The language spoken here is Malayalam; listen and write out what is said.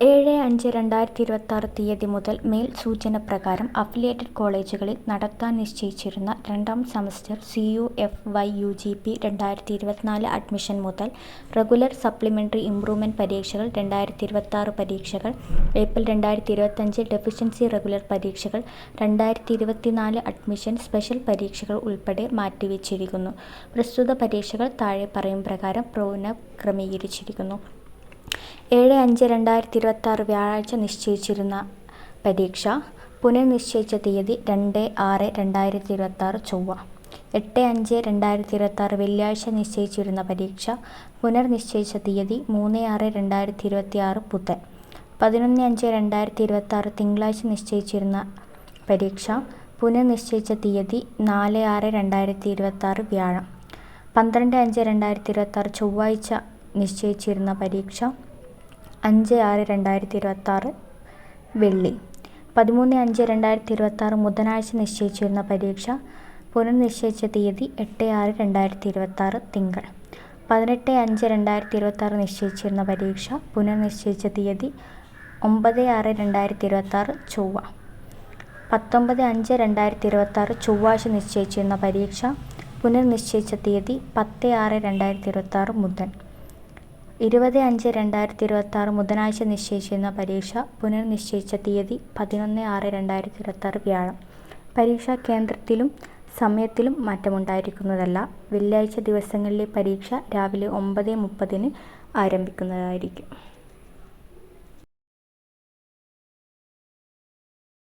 7/5/2026 തീയതി മുതൽ മേൽ സൂചന പ്രകാരം അഫിലിയേറ്റഡ് കോളേജുകളിൽ നടത്താൻ നിശ്ചയിച്ചിരുന്ന രണ്ടാം സെമസ്റ്റർ CUF/YUGP 2024 അഡ്മിഷൻ മുതൽ റെഗുലർ, സപ്ലിമെന്ററി, ഇംപ്രൂവ്മെന്റ് പരീക്ഷകൾ 2026 പരീക്ഷകൾ, ഏപ്രിൽ 2025 ഡെഫിഷ്യൻസി റെഗുലർ പരീക്ഷകൾ, 2024 അഡ്മിഷൻ സ്പെഷ്യൽ പരീക്ഷകൾ ഉൾപ്പെടെ മാറ്റിവച്ചിരിക്കുന്നു. പ്രസ്തുത പരീക്ഷകൾ താഴെ പറയും പ്രകാരം പുനഃക്രമീകരിച്ചിരിക്കുന്നു. 7/5/2026 വ്യാഴാഴ്ച നിശ്ചയിച്ചിരുന്ന പരീക്ഷ പുനഃനിശ്ചയിച്ച തീയതി 2/6/2026 ചൊവ്വ. 8/5/2026 വെള്ളിയാഴ്ച നിശ്ചയിച്ചിരുന്ന പരീക്ഷ പുനർനിശ്ചയിച്ച തീയതി 3/6/2026 ബുധൻ. 11/5/2026 തിങ്കളാഴ്ച നിശ്ചയിച്ചിരുന്ന പരീക്ഷ പുനഃനിശ്ചയിച്ച തീയതി 4/6/2026 വ്യാഴം. 12/5/2026 ചൊവ്വാഴ്ച നിശ്ചയിച്ചിരുന്ന പരീക്ഷ 5/6/2026 വെള്ളി. 13/5/2026 ബുധനാഴ്ച നിശ്ചയിച്ചിരുന്ന പരീക്ഷ പുനർനിശ്ചയിച്ച തീയതി 8/6/2026 തിങ്കൾ. 18/5/2026 നിശ്ചയിച്ചിരുന്ന പരീക്ഷ പുനർനിശ്ചയിച്ച തീയതി 9/6/2026 ചൊവ്വ. 19/5/2026 ചൊവ്വാഴ്ച നിശ്ചയിച്ചിരുന്ന പരീക്ഷ പുനർനിശ്ചയിച്ച തീയതി 10/6/2026 ബുധൻ. 20/5/2026 ബുധനാഴ്ച നിശ്ചയിച്ചിരുന്ന പരീക്ഷ പുനർനിശ്ചയിച്ച തീയതി 11/6/2026 വ്യാഴം. പരീക്ഷാ കേന്ദ്രത്തിലും സമയത്തിലും മാറ്റമുണ്ടായിരിക്കുന്നതല്ല. വെള്ളിയാഴ്ച ദിവസങ്ങളിലെ പരീക്ഷ രാവിലെ 9:30-ന് ആരംഭിക്കുന്നതായിരിക്കും.